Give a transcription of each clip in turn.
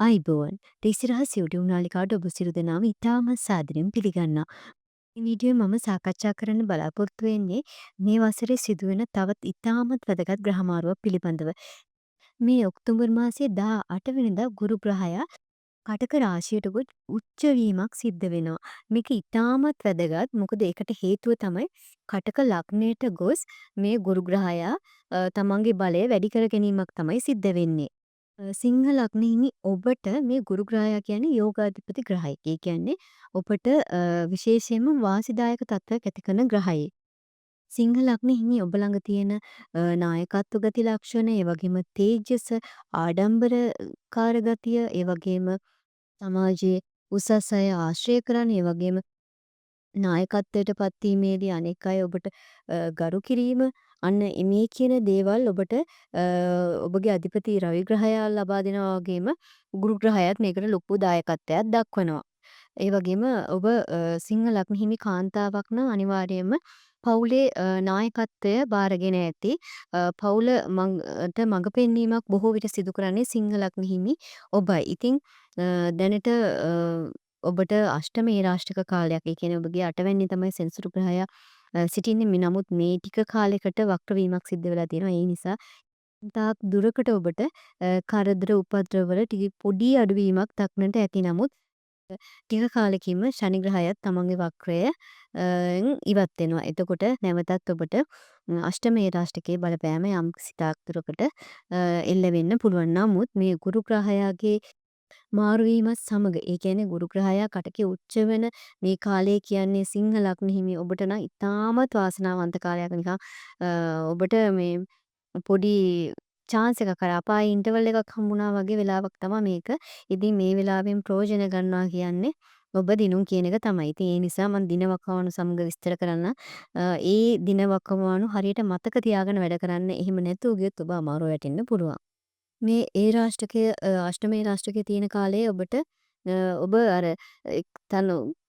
ආයිබෝවන් රිසිරහස් YouTube නාලිකාවට ඔබ සියලු දෙනාම ඉතාමත් සාදරයෙන් පිළිගන්නවා. මේ වීඩියෝවේ මම සාකච්ඡා කරන්න බලාපොරොත්තු වෙන්නේ මේ වසරේ සිදුවෙන තවත් ඉතාමත් වැදගත් ග්‍රහමාරුවක් පිළිබඳව. මේ ඔක්තෝබර් මාසයේ 18 වෙනිදා ගුරු ග්‍රහයා කටක රාශියට ගොස් උච්ච වීමක් සිද්ධ වෙනවා. මේක ඉතාමත් වැදගත්. මොකද ඒකට හේතුව තමයි කටක ලග්නයට ගොස් මේ ගුරු ග්‍රහයා තමන්ගේ බලය වැඩි කර ගැනීමක් තමයි සිද්ධ වෙන්නේ. සිංහ ලග්නයෙහි ඔබට මේ ගුරු ග්‍රහයා කියන්නේ යෝගාධිපති ග්‍රහයෙක්. ඒ කියන්නේ ඔබට විශේෂයෙන්ම වාසිදායක තත්ත්වයක් ඇති කරන ග්‍රහයෙක්. සිංහ ලග්නෙහිමි ඔබ ළඟ තියෙන නායකත්ව ගති ලක්ෂණ, ඒ වගේම තේජස, ආඩම්බරකාර ගතිය, ඒ වගේම සමාජයේ උසස් අය ආශ්‍රය කරන්න, ඒ වගේම නායකත්වයට පත්වීමේදී අනෙක් අය ඔබට ගරු කිරීම, අන්න මේ කියන දේවල් ඔබට ඔබගේ අධිපති රවි ග්‍රහයා ලබා දෙනවා වගේම ගුරු ග්‍රහයාත් මේකට ලොකු දායකත්වයක් දක්වනවා. ඒ වගේම ඔබ සිංහ ලග්න හිමි කාන්තාවක් නම් අනිවාර්යයෙන්ම පවුලේ නායකත්වය බාරගෙන ඇති. පවුල මඟ පෙන්වීමක් බොහෝ විට සිදු කරන්නේ සිංහ ලග්න හිමි ඔබයි. ඉතින් දැනට ඔබට අෂ්ටම ඒරාෂ්ටක කාලයක්. ඒ කියන්නේ ඔබගේ 8 වෙනි තමයි සෙනසුරු ග්‍රහයා සිටින්නේ. නමුත් මේ ටික කාලයකට වක්‍ර වීමක් සිද්ධ වෙලා තියෙනවා. ඒ නිසා තාක් දුරකට ඔබට කරදර උපද්‍රවවල පොඩි අඩුවීමක් දක්නට ඇති. නමුත් ටික කාලෙකින්ම ශනි ග්‍රහයත් තමන්ගේ වක්‍රයෙන් ඉවත් වෙනවා. එතකොට නැවතත් ඔබට අෂ්ටම ඒරාෂ්ටකයේ බලපෑම යම්කිසි තාක් දුරකට එල්ල වෙන්න පුළුවන්. නමුත් මේ ගුරු ග්‍රහයාගේ මාරු වීමත් සමග, ඒ කියන්නේ ගුරු ග්‍රහයා කටකේ උච්ච වෙන මේ කාලය කියන්නේ සිංහ ලග්න හිමි ඔබට නම් ඉතාමත් වාසනාවන්ත කාලයක්. නිකන් ඔබට මේ පොඩි chance එකක්, අර අපායේ ඉන්ටර්වල් එකක් හම්බුණා වගේ වෙලාවක් තමයි මේක. ඉතින් මේ වෙලාවෙන් ප්‍රයෝජන ගන්නවා කියන්නේ ඔබ දිනුම් කියන එක තමයි. ඉතින් ඒ නිසා මම දින වකවානු සමග විස්තර කරන්න. ඒ දින වකවානු හරියට මතක තියාගෙන වැඩ කරන්න. එහෙම නැතුව ගියොත් ඔබ අමාරු වැටෙන්න පුළුවන්. මේ ඒ රාෂ්ටකය අෂ්ටමේ රාෂ්ටකයේ තියෙන කාලේ ඔබට ඔබ අර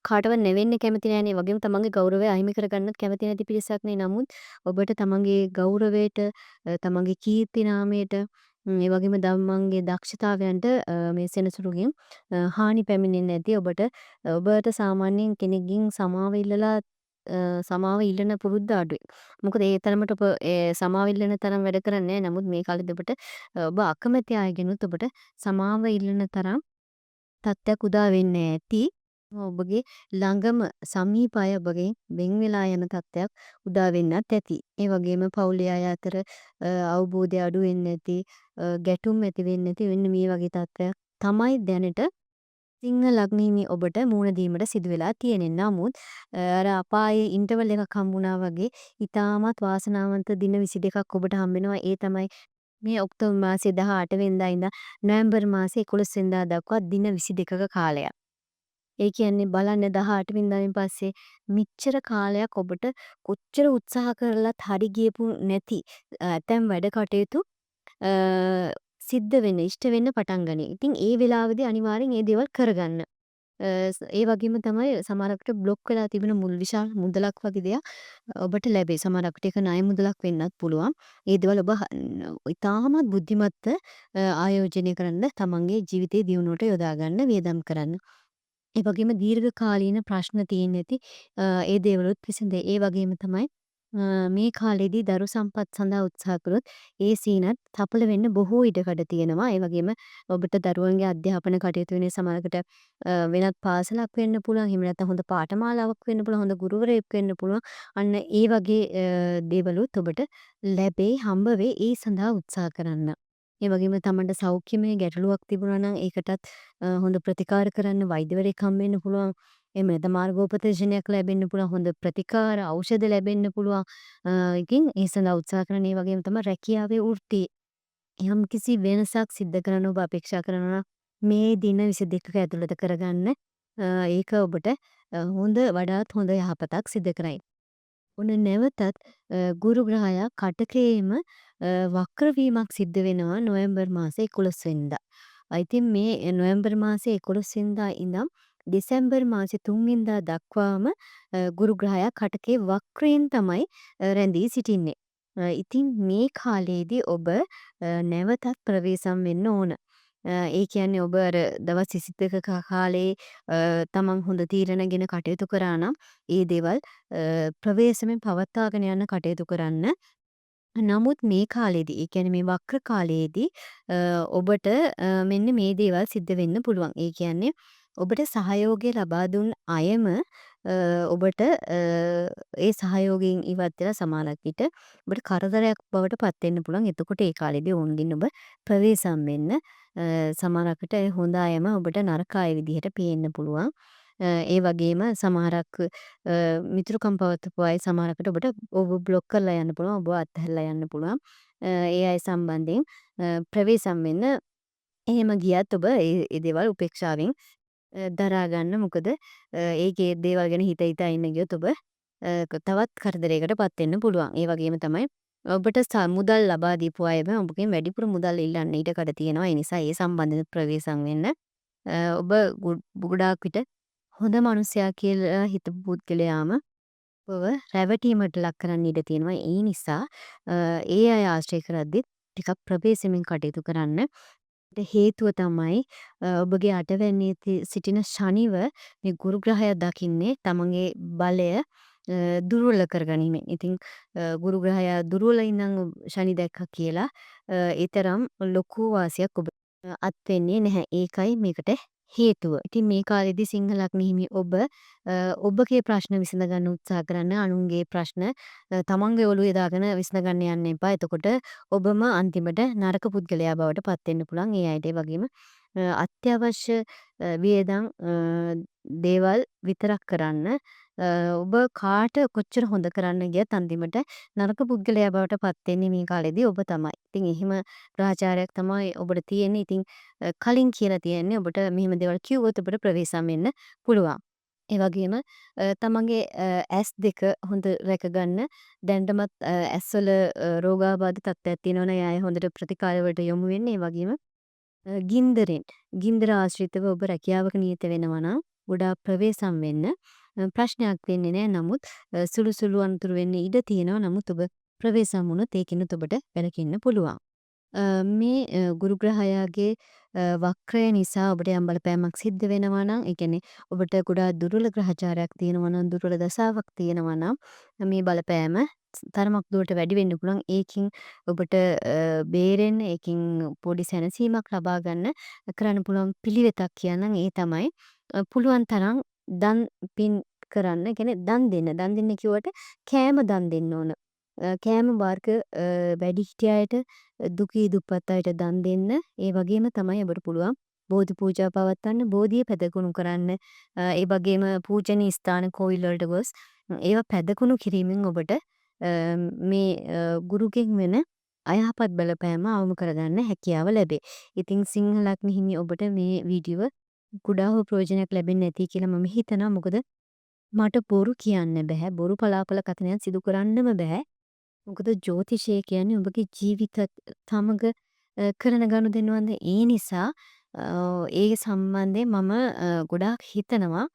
කාටවත් නෙවෙන්න කැමති නෑනේ. ඒ වගේම තමන්ගේ ගෞරවය අහිමි කරගන්නත් කැමති නැති පිරිසක් නේ. නමුත් ඔබට තමන්ගේ ගෞරවයට, තමන්ගේ කීර්ති නාමයට, ඒ වගේම තමන්ගේ දක්ෂතාවයන්ට මේ සෙනසුරුගෙන් හානි පැමිණෙන්නේ නැති ඔබට සාමාන්‍යයෙන් කෙනෙක්ගෙන් සමාව ඉල්ලලා සමාව ඉල්ලන පුරුද්ද අඩුයි. මොකද ඒ තරමට ඔබ සමාව ඉල්ලන තරම් වැඩ කරන්නේ නෑ. නමුත් මේ කාලෙදි ඔබ අකමැති අයගෙනුත් ඔබට සමාව ඉල්ලන තරම් තත්ත්වයක් උදා වෙන්නේ ඇති. ඔබගේ ළඟම සමීප අය ඔබගෙන් වෙන් වෙලා යන තත්ත්වයක් උදා වෙන්නත් ඇති. ඒ වගේම පවුලේ අය අතර අවබෝධය අඩු වෙන්නේ නැති, ගැටුම් ඇති වෙන්නේ නැති, මෙන්න මේ වගේ තත්ත්වයක් තමයි දැනට සිංහ ලග්නෙහිමි ඔබට මුහුණ දීමට සිදු වෙලා තියෙන්නේ. නමුත් අර අපායේ ඉන්ටර්වල් එකක් හම්බුණා වගේ ඉතාමත් වාසනාවන්ත දින 22ක් ඔබට හම්බ වෙනවා. ඒ තමයි මේ ඔක්තෝබර් මාසයේ 18 වෙනිදා ඉඳන් නොවැම්බර් මාසයේ 11 වෙනිදා දක්වා දින 22ක කාලයක්. ඒ කියන්නේ බලන්න 18 වෙනිදායින් පස්සේ මෙච්චර කාලයක් ඔබට කොච්චර උත්සාහ කරලත් හරි ගියපු නැති ඇතැම් වැඩ කටයුතු අ, සිද්ධ වෙන්න, ඉෂ්ට වෙන්න පටන් ගනී. ඉතින් ඒ වෙලාවේදී අනිවාර්යෙන් ඒ දේවල් කරගන්න. ඒ වගේම තමයි සමහරකට බ්ලොක් වෙලා තිබෙන විශාල මුදලක් වගේ දෙයක් ඔබට ලැබේ. සමහරකට ඒක ණය මුදලක් වෙන්නත් පුළුවන්. ඒ දේවල් ඔබ ඉතාමත් බුද්ධිමත්ව ආයෝජනය කරන්න, තමන්ගේ ජීවිතයේ දියුණුවට යොදා ගන්න, වියදම් කරන්න. ඒ වගේම දීර්ඝ කාලීන ප්‍රශ්න තියෙන්නේ නැති ඒ දේවලුත් විසඳේ. ඒ වගේම තමයි මේ කාලෙදී දරු සම්පත් සඳහා උත්සාහ කළොත් ඒ සීනත් සඵල වෙන්න බොහෝ ඉඩකඩ තියෙනවා. ඒ වගේම ඔබට දරුවන්ගේ අධ්‍යාපන කටයුතු වෙන සමහරකට වෙනත් පාසලක් වෙන්න පුළුවන්. එහෙම නැත්නම් හොඳ පාඨමාලාවක් වෙන්න පුළුවන්. හොඳ ගුරුවරයෙක් වෙන්න පුළුවන්. අන්න ඒ වගේ දේවලුත් ඔබට ලැබේ, හම්බ වේ. ඒ සඳහා උත්සාහ කරන්න. ඒ වගේම තමන්ට සෞඛ්‍යමය ගැටලුවක් තිබුණා නම් ඒකටත් හොඳ ප්‍රතිකාර කරන්න වෛද්‍යවරයෙක් හම්බ වෙන්න පුළුවන්. එහෙම නැත්නම් මාර්ගෝපදේශනයක් ලැබෙන්න පුළුවන්. හොඳ ප්‍රතිකාර ඖෂධ ලැබෙන්න පුළුවන්. ඉතින් ඒ සඳහා උත්සාහ කරන. ඒ වගේම තමයි රැකියාවේ වෘත්ති යම්කිසි වෙනසක් සිද්ධ කරන්න ඔබ අපේක්ෂා කරනවා නම් මේ දින 22ක ඇතුළත කරගන්න. ඒක ඔබට වඩාත් හොඳ යහපතක් සිදු කරයි. ඔන්න නැවතත් ගුරු ග්‍රහයා කටකයේම වක්‍ර වීමක් සිද්ධ වෙනවා නොවැම්බර් මාසේ 11 වෙනිදා. ඉතින් මේ නොවැම්බර් මාසේ 11 වෙනිදා ඉඳන් දෙසැම්බර් මාසේ 3 වෙනිදා දක්වාම ගුරු ග්‍රහයා කටකේ වක්‍රයෙන් තමයි රැඳී සිටින්නේ. ඉතින් මේ කාලයේදී ඔබ නැවතත් ප්‍රවේශම් වෙන්න ඕන. ඒ කියන්නේ ඔබ අර දවස් 22ක කාලේ තමන් හොඳ තීරණගෙන කටයුතු කරා නම් ඒ දේවල් ප්‍රවේශමෙන් පවත්වාගෙන යන්න කටයුතු කරන්න. නමුත් මේ කාලේදී, ඒ කියන්නේ මේ වක්‍ර කාලයේදී ඔබට මෙන්න මේ දේවල් සිද්ධ වෙන්න පුළුවන්. ඒ කියන්නේ ඔබට සහයෝගය ලබා දුන් අයම ඔබට ඒ සහයෝගයෙන් ඉවත් වෙලා සමහරක් විට ඔබට කරදරයක් බවට පත් වෙන්න පුළුවන්. එතකොට ඒ කාලේදී ඔවුන්ගෙන් ඔබ ප්‍රවේශම් වෙන්න. සමහරක් විට ඒ හොඳ අයම ඔබට නරක අය විදිහට පේන්න පුළුවන්. ඒ වගේම සමහරක් මිතුරුකම් පවත්වපු අය සමහරකට ඔබට ඔබ බ්ලොක් කරලා යන්න පුළුවන්. ඔබව අත්හැරලා යන්න පුළුවන්. ඒ අය සම්බන්ධයෙන් ප්‍රවේශම් වෙන්න. එහෙම ගියත් ඔබ ඒ දේවල් උපේක්ෂාවෙන් දරා ගන්න. මොකද ඒකේ දේවල් ගැන හිත හිතා ඉන්න ගියොත් ඔබ තවත් කරදරයකට පත් වෙන්න පුළුවන්. ඒ වගේම තමයි ඔබට මුදල් ලබා දීපු අයම ඔබගෙන් වැඩිපුර මුදල් ඉල්ලන්න ඉඩකඩ තියෙනවා. ඒ නිසා ඒ සම්බන්ධයෙන් ප්‍රවේශම් වෙන්න. ඔබ ගොඩාක් විට හොඳ මනුස්සයා කියලා හිතපු පුද්ගලයාම ඔබව රැවටීමට ලක් කරන්න ඉඩ තියෙනවා. ඒ නිසා ඒ අය ආශ්‍රය කරද්දිත් ටිකක් ප්‍රවේශමෙන් කටයුතු කරන්න. හේතුව තමයි ඔබගේ අටවැන්නේ සිටින ශනිව මේ ගුරු ග්‍රහය දකින්නේ තමන්ගේ බලය දුර්වල කරගනිමින්. ඉතින් ගුරු ග්‍රහයා දුර්වල ඉඳන් ශනි දැක්කා කියලා ඒ තරම් ලොකු වාසියක් ඔබ අත් වෙන්නේ නැහැ. ඒකයි මේකට හේතුව. ඉතින් මේ කාලෙදී සිංහ ලග්න හිමි ඔබ ඔබගේ ප්‍රශ්න විසඳ ගන්න උත්සාහ කරන්න. අනුන්ගේ ප්‍රශ්න තමන්ගේ ඔළුවේ දාගෙන විසඳ ගන්න යන්න එපා. එතකොට ඔබම අන්තිමට නරක පුද්ගලයා බවට පත් වෙන්න පුළුවන්. ඒ අයට ඒ වගේම අත්‍යවශ්‍ය වියදම් දේවල් විතරක් කරන්න. ඔබ කාට කොච්චර හොඳ කරන්න ගියත් අන්තිමට නරක පුද්ගලයා බවට පත් වෙන්නේ මේ කාලෙදී ඔබ තමයි. ඉතින් එහෙම ග්‍රහචාරයක් තමයි ඔබට තියෙන්නේ. ඉතින් කලින් කියලා තියෙන්නේ ඔබට මෙහෙම දේවල් කිව්වොත් ඔබට ප්‍රවේශම් වෙන්න පුළුවන්. ඒ වගේම තමන්ගේ ඇස් දෙක හොඳ රැකගන්න. දැනටමත් ඇස්වල රෝගාබාධ තත්ත්වයක් තියෙනවා නම් ඒ අය හොඳට ප්‍රතිකාර වලට යොමු වෙන්න. ඒ වගේම ගින්දර ආශ්‍රිතව ඔබ රැකියාවක නියත වෙනවා නම් ගොඩාක් ප්‍රවේශම් වෙන්න. ප්‍රශ්නයක් වෙන්නේ නැහැ. නමුත් සුළු සුළු අනතුරු වෙන්න ඉඩ තියෙනවා. නමුත් ඔබ ප්‍රවේශම් වුණොත් ඒකිනුත් ඔබට වැළකෙන්න පුළුවන්. මේ ගුරු ග්‍රහයාගේ වක්‍රය නිසා ඔබට යම් බලපෑමක් සිද්ධ වෙනවා නම්, ඒ කියන්නේ ඔබට ගොඩාක් දුර්වල ග්‍රහචාරයක් තියෙනවා නම්, දුර්වල දශාවක් තියෙනවා නම් මේ බලපෑම තරමක් දුරට වැඩි වෙන්න පුළුවන්. ඒකින් ඔබට බේරෙන්න, ඒකින් පොඩි සැනසීමක් ලබා ගන්න කරන්න පුළුවන් පිළිවෙතක් කියන්නම්. ඒ තමයි පුළුවන් තරම් දන් පින් කරන්න. ඒ කියන්නේ දන් දෙන්න. දන් දෙන්න කිව්වට කෑම දන් දෙන්න ඕන. කෑම වර්ග වැඩිහිටි අයට, දුකී දුප්පත් අයට දන් දෙන්න. ඒ වගේම තමයි ඔබට පුළුවන් බෝධි පූජා පවත්වන්න, බෝධිය පැදකුණු කරන්න. ඒ වගේම පූජනීය ස්ථාන කෝවිල් වලට ගොස් ඒවා පැදකුණු කිරීමෙන් ඔබට මේ ගුරුගෙන් වෙන අයහපත් බලපෑම අවම කරගන්න හැකියාව ලැබේ. ඉතින් සිංහ ලග්න හිමි ඔබට මේ වීඩියෝ කුඩා හෝ ප්‍රයෝජනයක් ලැබෙන්නේ නැති කියලා මම හිතනවා. මොකද මට බොරු කියන්න බෑ. බොරු පලාපල කථනයක් සිදු කරන්නම බෑ. මොකද ජ්‍යොතිෂය කියන්නේ ඔබගේ ජීවිතත් සමග කරන ගනුදෙනුවන්ද. ඒ නිසා ඒ සම්බන්ධයෙන් මම ගොඩාක් හිතනවා.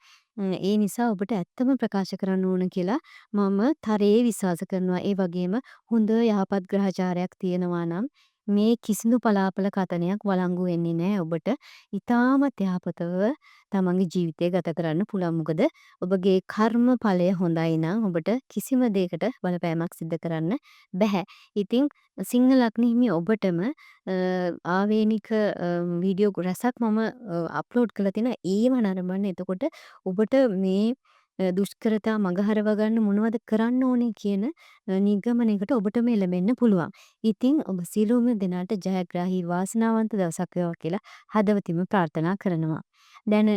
ඒ නිසා ඔබට ඇත්තම ප්‍රකාශ කරන්න ඕන කියලා මම තරයේ විශ්වාස කරනවා. ඒ වගේම හොඳ යහපත් ග්‍රහචාරයක් තියෙනවා නම් මේ කිසිදු පලාපල කථනයක් වළංගු වෙන්නේ නැහැ ඔබට. ඉතාමත් යහපතව තමන්ගේ ජීවිතය ගත කරන්න පුළුවන්. මොකද ඔබගේ කර්ම ඵලය හොඳයි නම් ඔබට කිසිම දෙයකට බලපෑමක් සිද්ධ කරන්න බැහැ. ඉතින් සිංහ ලග්න හිමි ඔබටම ආවේනික වීඩියෝ රැසක් මම අප්ලෝඩ් කරලා තියෙනවා. ඒව නරඹන්න. එතකොට ඔබට මේ දුෂ්කරතා මගහරව ගන්න මොනවද කරන්න ඕනේ කියන නිගමනයකට ඔබටම එළඹෙන්න පුළුවන්. ඉතින් ඔබ සියලුම දෙනාට ජයග්‍රාහී වාසනාවන්ත දවසක් වේවා කියලා හදවතින්ම ප්‍රාර්ථනා කරනවා. දැන්